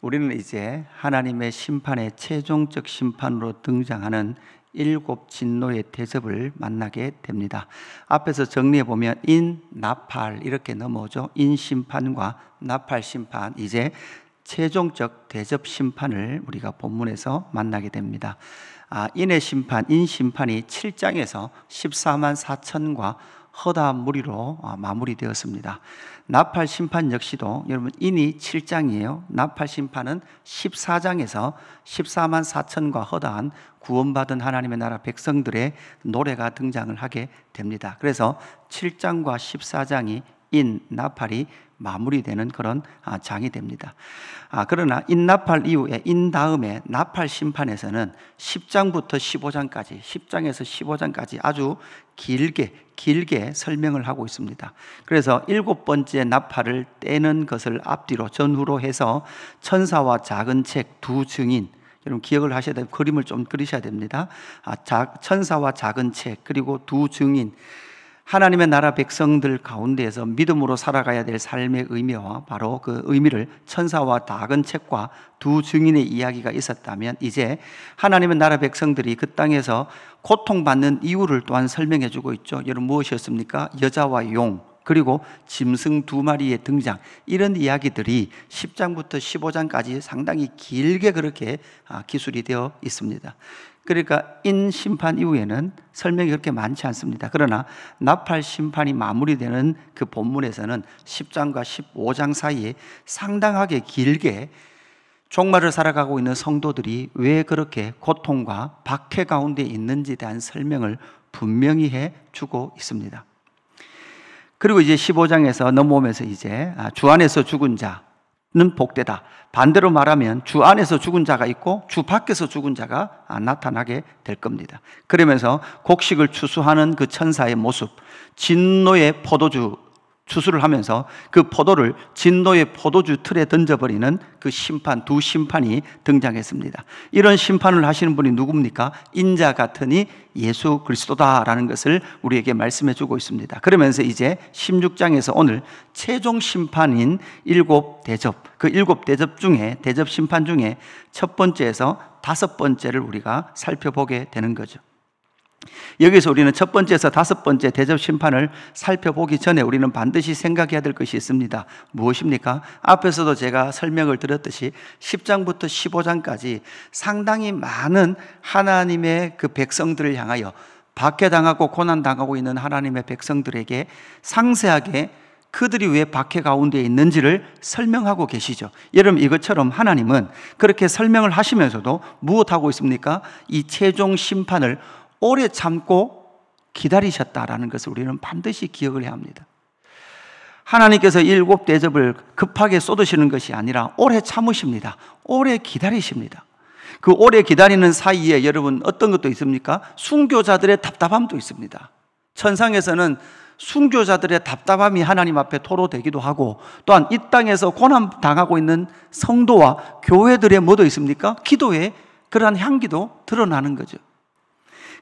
우리는 이제 하나님의 심판의 최종적 심판으로 등장하는 7 진노의 대접을 만나게 됩니다. 앞에서 정리해 보면 인, 나팔 이렇게 넘어오죠. 인 심판과 나팔 심판, 이제 최종적 대접 심판을 우리가 본문에서 만나게 됩니다. 인의 심판, 인 심판이 7장에서 14만 4천과 허다한 무리로 마무리되었습니다. 나팔 심판 역시도 여러분 인이 7장이에요. 나팔 심판은 14장에서 14만 4천과 허다한 구원받은 하나님의 나라 백성들의 노래가 등장을 하게 됩니다. 그래서 7장과 14장이 인, 나팔이 마무리되는 그런 장이 됩니다. 그러나 인, 나팔 이후에 인 다음에 나팔 심판에서는 10장부터 15장까지 10장에서 15장까지 아주 길게 설명을 하고 있습니다. 그래서 7번째 나팔을 떼는 것을 앞뒤로 전후로 해서 천사와 작은 책 두 증인, 여러분 기억을 하셔야 돼요. 그림을 좀 그리셔야 됩니다. 천사와 작은 책 그리고 두 증인, 하나님의 나라 백성들 가운데에서 믿음으로 살아가야 될 삶의 의미와 바로 그 의미를 천사와 작은 책과 두 증인의 이야기가 있었다면, 이제 하나님의 나라 백성들이 그 땅에서 고통받는 이유를 또한 설명해 주고 있죠. 여러분 무엇이었습니까? 여자와 용 그리고 짐승 2마리의 등장, 이런 이야기들이 10장부터 15장까지 상당히 길게 그렇게 기술이 되어 있습니다. 그러니까 인 심판 이후에는 설명이 그렇게 많지 않습니다. 그러나 나팔 심판이 마무리되는 그 본문에서는 10장과 15장 사이에 상당하게 길게 종말을 살아가고 있는 성도들이 왜 그렇게 고통과 박해 가운데 있는지에 대한 설명을 분명히 해주고 있습니다. 그리고 이제 15장에서 넘어오면서 이제 주 안에서 죽은 자는 복되다. 반대로 말하면 주 안에서 죽은 자가 있고 주 밖에서 죽은 자가 나타나게 될 겁니다. 그러면서 곡식을 추수하는 그 천사의 모습, 진노의 포도주 추수를 하면서 그 포도를 진노의 포도주 틀에 던져버리는 그 심판, 두 심판이 등장했습니다. 이런 심판을 하시는 분이 누굽니까? 인자 같으니 예수 그리스도다라는 것을 우리에게 말씀해 주고 있습니다. 그러면서 이제 16장에서 오늘 최종 심판인 7 대접, 그 7 대접 중에, 대접 심판 중에 첫 번째에서 5번째를 우리가 살펴보게 되는 거죠. 여기서 우리는 첫 번째에서 5번째 대접 심판을 살펴보기 전에 우리는 반드시 생각해야 될 것이 있습니다. 무엇입니까? 앞에서도 제가 설명을 드렸듯이 10장부터 15장까지 상당히 많은 하나님의 그 백성들을 향하여, 박해당하고 고난당하고 있는 하나님의 백성들에게 상세하게 그들이 왜 박해 가운데 있는지를 설명하고 계시죠. 여러분, 이것처럼 하나님은 그렇게 설명을 하시면서도 무엇하고 있습니까? 이 최종 심판을 오래 참고 기다리셨다라는 것을 우리는 반드시 기억을 해야 합니다. 하나님께서 7 대접을 급하게 쏟으시는 것이 아니라 오래 참으십니다. 오래 기다리십니다. 그 오래 기다리는 사이에 여러분 어떤 것도 있습니까? 순교자들의 답답함도 있습니다. 천상에서는 순교자들의 답답함이 하나님 앞에 토로되기도 하고, 또한 이 땅에서 고난당하고 있는 성도와 교회들의 뭐도 있습니까? 기도에 그러한 향기도 드러나는 거죠.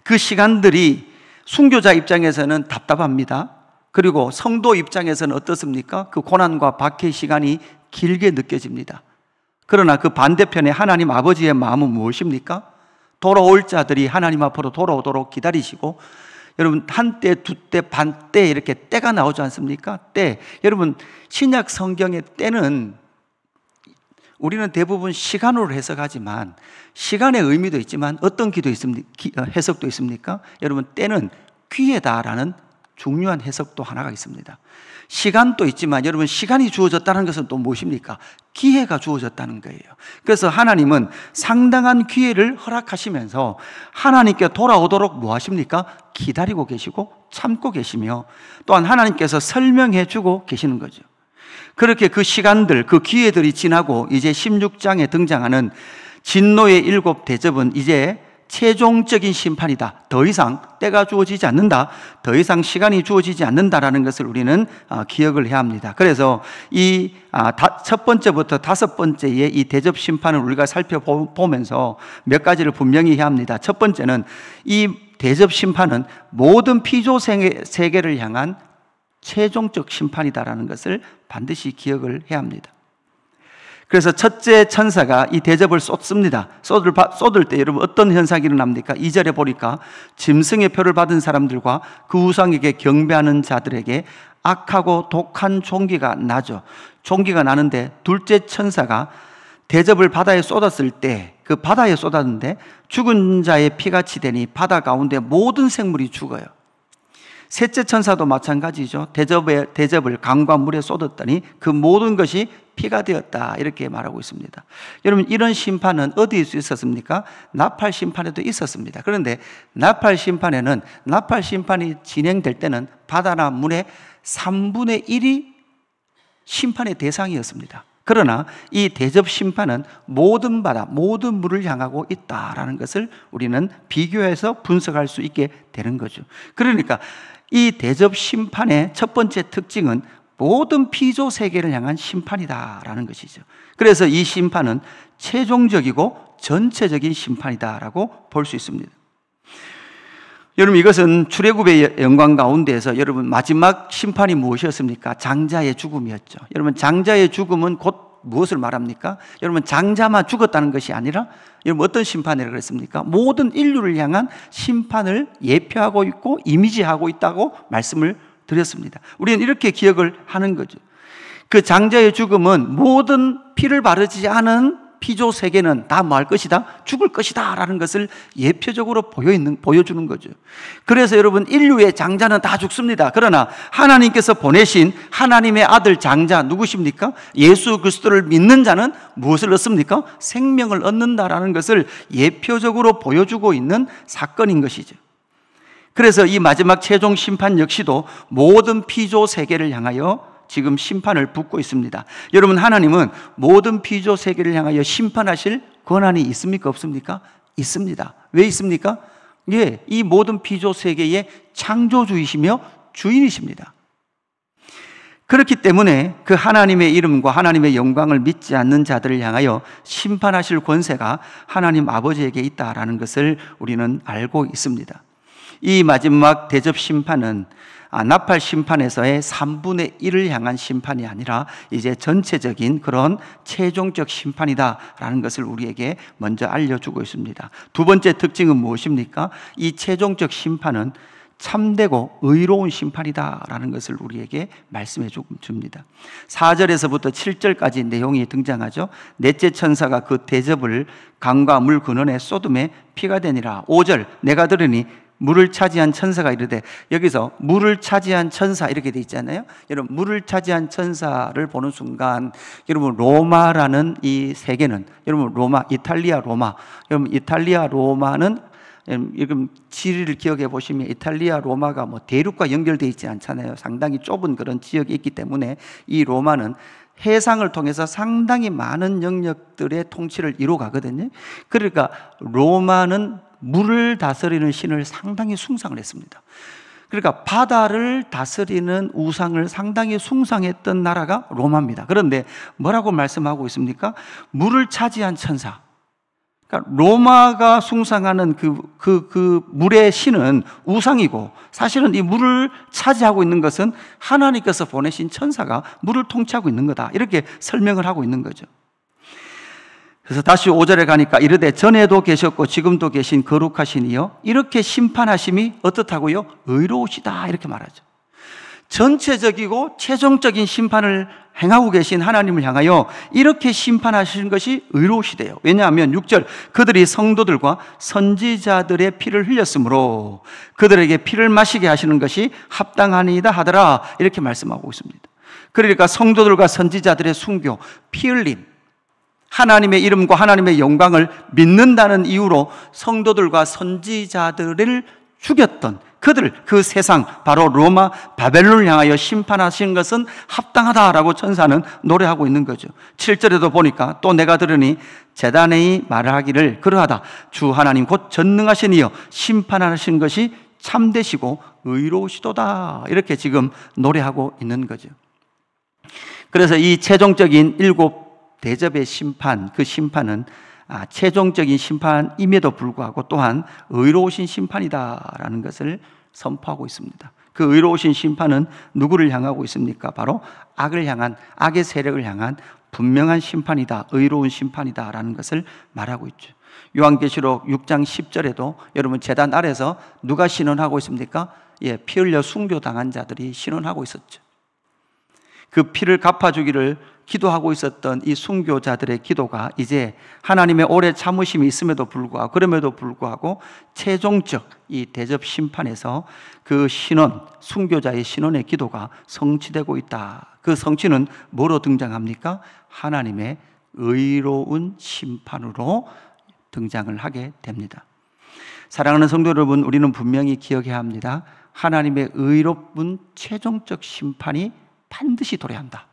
그 시간들이 순교자 입장에서는 답답합니다. 그리고 성도 입장에서는 어떻습니까? 그 고난과 박해 시간이 길게 느껴집니다. 그러나 그 반대편에 하나님 아버지의 마음은 무엇입니까? 돌아올 자들이 하나님 앞으로 돌아오도록 기다리시고, 여러분 한때, 두때, 반때 이렇게 때가 나오지 않습니까? 때. 여러분 신약 성경의 때는 우리는 대부분 시간으로 해석하지만 시간의 의미도 있지만 어떤 해석도 있습니까? 여러분 때는 기회다라는 중요한 해석도 하나가 있습니다. 시간도 있지만 여러분 시간이 주어졌다는 것은 또 무엇입니까? 기회가 주어졌다는 거예요. 그래서 하나님은 상당한 기회를 허락하시면서 하나님께 돌아오도록 뭐 하십니까? 기다리고 계시고 참고 계시며, 또한 하나님께서 설명해 주고 계시는 거죠. 그렇게 그 시간들, 그 기회들이 지나고 이제 16장에 등장하는 진노의 7 대접은 이제 최종적인 심판이다. 더 이상 때가 주어지지 않는다. 더 이상 시간이 주어지지 않는다라는 것을 우리는 기억을 해야 합니다. 그래서 이 첫 번째부터 5번째의 이 대접 심판을 우리가 살펴보면서 몇 가지를 분명히 해야 합니다. 첫 번째는 이 대접 심판은 모든 피조 세계를 향한 최종적 심판이다라는 것을 반드시 기억을 해야 합니다. 그래서 첫째 천사가 이 대접을 쏟습니다. 쏟을 때 여러분 어떤 현상이 일어납니까? 2절에 보니까 짐승의 표를 받은 사람들과 그 우상에게 경배하는 자들에게 악하고 독한 종기가 나죠. 종기가 나는데 둘째 천사가 대접을 바다에 쏟았을 때 그 바다에 쏟았는데 죽은 자의 피같이 되니 바다 가운데 모든 생물이 죽어요. 셋째 천사도 마찬가지죠. 대접을 강과 물에 쏟았더니 그 모든 것이 피가 되었다, 이렇게 말하고 있습니다. 여러분, 이런 심판은 어디에 있었습니까? 나팔 심판에도 있었습니다. 그런데 나팔 심판이 진행될 때는 바다나 물의 3분의 1이 심판의 대상이었습니다. 그러나 이 대접 심판은 모든 바다, 모든 물을 향하고 있다라는 것을 우리는 비교해서 분석할 수 있게 되는 거죠. 그러니까 이 대접 심판의 첫 번째 특징은 모든 피조 세계를 향한 심판이다라는 것이죠. 그래서 이 심판은 최종적이고 전체적인 심판이다라고 볼 수 있습니다. 여러분, 이것은 출애굽의 영광 가운데에서 여러분 마지막 심판이 무엇이었습니까? 장자의 죽음이었죠. 여러분, 장자의 죽음은 곧 무엇을 말합니까? 여러분, 장자만 죽었다는 것이 아니라 여러분 어떤 심판이라고 그랬습니까? 모든 인류를 향한 심판을 예표하고 있고 이미지하고 있다고 말씀을 드렸습니다. 우리는 이렇게 기억을 하는 거죠. 그 장자의 죽음은 모든 피를 바르지 않은 피조 세계는 다 뭐 할 것이다? 죽을 것이다 라는 것을 예표적으로 보여주는 거죠. 그래서 여러분, 인류의 장자는 다 죽습니다. 그러나 하나님께서 보내신 하나님의 아들 장자 누구십니까? 예수 그리스도를 믿는 자는 무엇을 얻습니까? 생명을 얻는다라는 것을 예표적으로 보여주고 있는 사건인 것이죠. 그래서 이 마지막 최종 심판 역시도 모든 피조 세계를 향하여 지금 심판을 붓고 있습니다. 여러분, 하나님은 모든 피조 세계를 향하여 심판하실 권한이 있습니까? 없습니까? 있습니다. 왜 있습니까? 예, 이 모든 피조 세계의 창조주이시며 주인이십니다. 그렇기 때문에 그 하나님의 이름과 하나님의 영광을 믿지 않는 자들을 향하여 심판하실 권세가 하나님 아버지에게 있다라는 것을 우리는 알고 있습니다. 이 마지막 대접 심판은 나팔 심판에서의 3분의 1을 향한 심판이 아니라 이제 전체적인 그런 최종적 심판이다라는 것을 우리에게 먼저 알려주고 있습니다. 두 번째 특징은 무엇입니까? 이 최종적 심판은 참되고 의로운 심판이다라는 것을 우리에게 말씀해 줍니다. 4절에서부터 7절까지 내용이 등장하죠. 넷째 천사가 그 대접을 강과 물 근원에 쏟음에 피가 되니라. 5절, 내가 들으니 물을 차지한 천사가 이르되, 여기서 물을 차지한 천사 이렇게 돼 있잖아요. 여러분, 물을 차지한 천사를 보는 순간 여러분 로마라는 이 세계는, 여러분 로마, 이탈리아 로마, 여러분 이탈리아 로마는 여러분 지리를 기억해 보시면 이탈리아 로마가 뭐 대륙과 연결되어 있지 않잖아요. 상당히 좁은 그런 지역이 있기 때문에 이 로마는 해상을 통해서 상당히 많은 영역들의 통치를 이루어가거든요. 그러니까 로마는 물을 다스리는 신을 상당히 숭상을 했습니다. 그러니까 바다를 다스리는 우상을 상당히 숭상했던 나라가 로마입니다. 그런데 뭐라고 말씀하고 있습니까? 물을 차지한 천사. 그러니까 로마가 숭상하는 그 물의 신은 우상이고, 사실은 이 물을 차지하고 있는 것은 하나님께서 보내신 천사가 물을 통치하고 있는 거다, 이렇게 설명을 하고 있는 거죠. 그래서 다시 5절에 가니까 이르되, 전에도 계셨고 지금도 계신 거룩하신 이여, 이렇게 심판하심이 어떻다고요? 의로우시다, 이렇게 말하죠. 전체적이고 최종적인 심판을 행하고 계신 하나님을 향하여 이렇게 심판하시는 것이 의로우시대요. 왜냐하면 6절, 그들이 성도들과 선지자들의 피를 흘렸으므로 그들에게 피를 마시게 하시는 것이 합당하니이다 하더라, 이렇게 말씀하고 있습니다. 그러니까 성도들과 선지자들의 순교, 피 흘림, 하나님의 이름과 하나님의 영광을 믿는다는 이유로 성도들과 선지자들을 죽였던 그들, 그 세상, 바로 로마 바벨론을 향하여 심판하시는 것은 합당하다라고 천사는 노래하고 있는 거죠. 7절에도 보니까 또 내가 들으니 제단의 말하기를 그러하다, 주 하나님 곧 전능하신 이여 심판하시는 것이 참되시고 의로우시도다, 이렇게 지금 노래하고 있는 거죠. 그래서 이 최종적인 7 대접의 심판, 그 심판은 최종적인 심판임에도 불구하고 또한 의로우신 심판이다라는 것을 선포하고 있습니다. 그 의로우신 심판은 누구를 향하고 있습니까? 바로 악을 향한, 악의 세력을 향한 분명한 심판이다, 의로운 심판이다라는 것을 말하고 있죠. 요한계시록 6장 10절에도 여러분 제단 아래서 누가 신원하고 있습니까? 피 흘려 순교당한 자들이 신원하고 있었죠. 그 피를 갚아주기를 기도하고 있었던 이 순교자들의 기도가 이제 하나님의 오래 참으심이 있음에도 불구하고, 그럼에도 불구하고 최종적 이 대접 심판에서 그 신원, 순교자의 신원의 기도가 성취되고 있다. 그 성취는 뭐로 등장합니까? 하나님의 의로운 심판으로 등장을 하게 됩니다. 사랑하는 성도 여러분, 우리는 분명히 기억해야 합니다. 하나님의 의로운 최종적 심판이 반드시 도래한다.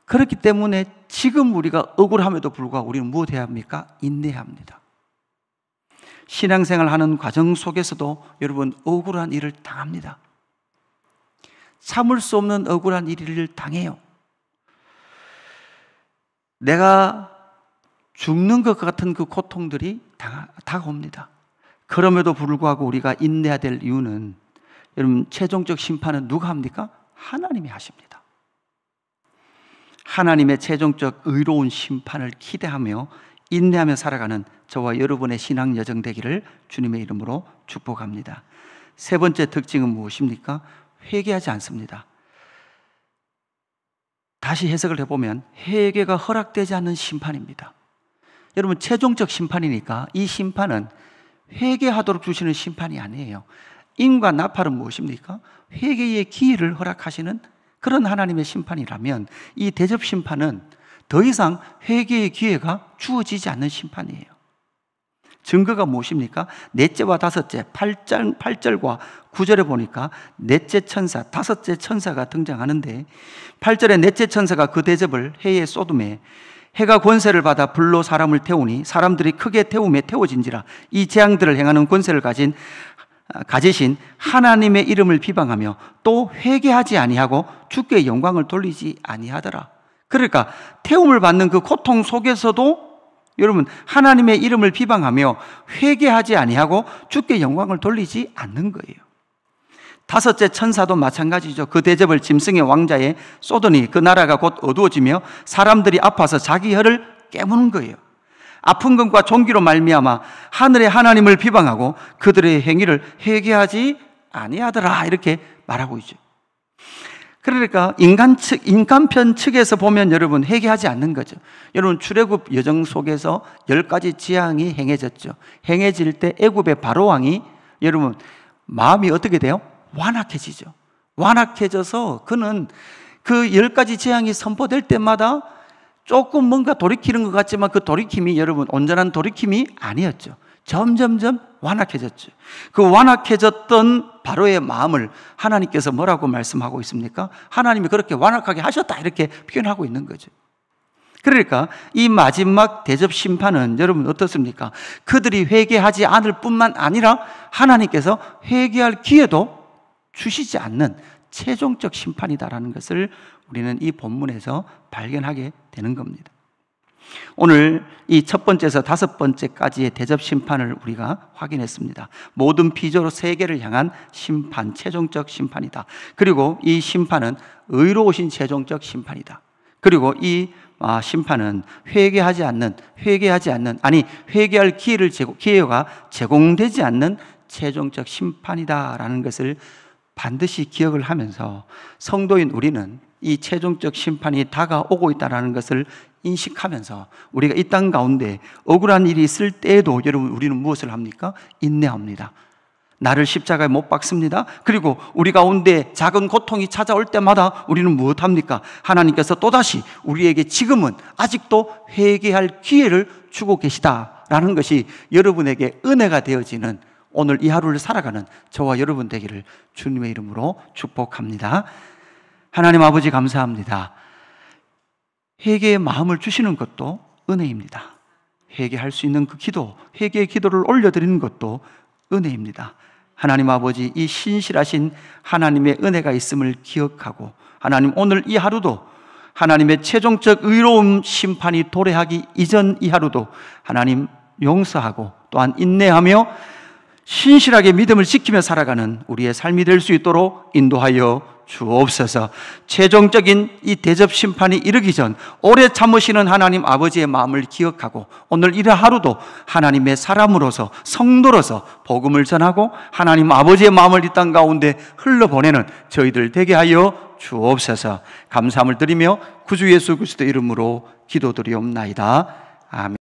그렇기 때문에 지금 우리가 억울함에도 불구하고 우리는 무엇해야 합니까? 인내해야 합니다. 신앙생활 하는 과정 속에서도 여러분 억울한 일을 당합니다. 참을 수 없는 억울한 일을 당해요. 내가 죽는 것 같은 그 고통들이 다가옵니다. 그럼에도 불구하고 우리가 인내해야 될 이유는, 여러분 최종적 심판은 누가 합니까? 하나님이 하십니다. 하나님의 최종적 의로운 심판을 기대하며 인내하며 살아가는 저와 여러분의 신앙 여정 되기를 주님의 이름으로 축복합니다. 세 번째 특징은 무엇입니까? 회개하지 않습니다. 다시 해석을 해보면 회개가 허락되지 않는 심판입니다. 여러분 최종적 심판이니까 이 심판은 회개하도록 주시는 심판이 아니에요. 인과 나팔은 무엇입니까? 회개의 기회를 허락하시는 그런 하나님의 심판이라면 이 대접 심판은 더 이상 회개의 기회가 주어지지 않는 심판이에요. 증거가 무엇입니까? 넷째와 다섯째 8절과 9절에 보니까 넷째 천사, 다섯째 천사가 등장하는데 8절에 넷째 천사가 그 대접을 해에 쏟음에 해가 권세를 받아 불로 사람을 태우니 사람들이 크게 태움에 태워진지라. 이 재앙들을 행하는 권세를 가지신 하나님의 이름을 비방하며 또 회개하지 아니하고 주께 영광을 돌리지 아니하더라. 그러니까 태움을 받는 그 고통 속에서도 여러분 하나님의 이름을 비방하며 회개하지 아니하고 주께 영광을 돌리지 않는 거예요. 다섯째 천사도 마찬가지죠. 그 대접을 짐승의 왕자에 쏟으니 그 나라가 곧 어두워지며 사람들이 아파서 자기 혀를 깨무는 거예요. 아픈 것과 종기로 말미암아 하늘의 하나님을 비방하고 그들의 행위를 회개하지 아니하더라, 이렇게 말하고 있죠. 그러니까 인간편 측에서 보면 여러분 회개하지 않는 거죠. 여러분 출애굽 여정 속에서 10가지 재앙이 행해졌죠. 행해질 때 애굽의 바로왕이 여러분 마음이 어떻게 돼요? 완악해지죠. 완악해져서 그는 그 10가지 재앙이 선포될 때마다 조금 뭔가 돌이키는 것 같지만 그 돌이킴이 여러분 온전한 돌이킴이 아니었죠. 점점점 완악해졌죠. 그 완악해졌던 바로의 마음을 하나님께서 뭐라고 말씀하고 있습니까? 하나님이 그렇게 완악하게 하셨다, 이렇게 표현하고 있는 거죠. 그러니까 이 마지막 대접 심판은 여러분 어떻습니까? 그들이 회개하지 않을 뿐만 아니라 하나님께서 회개할 기회도 주시지 않는 최종적 심판이다라는 것을 우리는 이 본문에서 발견하게 되는 겁니다. 오늘 이 첫 번째에서 다섯 번째까지의 대접 심판을 우리가 확인했습니다. 모든 피조로 세계를 향한 심판, 최종적 심판이다. 그리고 이 심판은 의로우신 최종적 심판이다. 그리고 이 심판은 회개하지 않는, 회개할 기회가 제공되지 않는 최종적 심판이다라는 것을 반드시 기억을 하면서 성도인 우리는 이 최종적 심판이 다가오고 있다는 것을 인식하면서 우리가 이 땅 가운데 억울한 일이 있을 때에도 여러분 우리는 무엇을 합니까? 인내합니다. 나를 십자가에 못 박습니다. 그리고 우리 가운데 작은 고통이 찾아올 때마다 우리는 무엇합니까? 하나님께서 또다시 우리에게 지금은 아직도 회개할 기회를 주고 계시다라는 것이 여러분에게 은혜가 되어지는 오늘 이 하루를 살아가는 저와 여러분 되기를 주님의 이름으로 축복합니다. 하나님 아버지 감사합니다. 회개의 마음을 주시는 것도 은혜입니다. 회개할 수 있는 그 기도, 회개의 기도를 올려드리는 것도 은혜입니다. 하나님 아버지, 이 신실하신 하나님의 은혜가 있음을 기억하고 하나님 오늘 이 하루도 하나님의 최종적 의로움 심판이 도래하기 이전 이 하루도 하나님 용서하고 또한 인내하며 신실하게 믿음을 지키며 살아가는 우리의 삶이 될 수 있도록 인도하여 주옵소서. 최종적인 이 대접 심판이 이르기 전 오래 참으시는 하나님 아버지의 마음을 기억하고 오늘 이 하루도 하나님의 사람으로서 성도로서 복음을 전하고 하나님 아버지의 마음을 이 땅 가운데 흘러보내는 저희들 되게 하여 주옵소서. 감사함을 드리며 구주 예수 그리스도 이름으로 기도드리옵나이다. 아멘.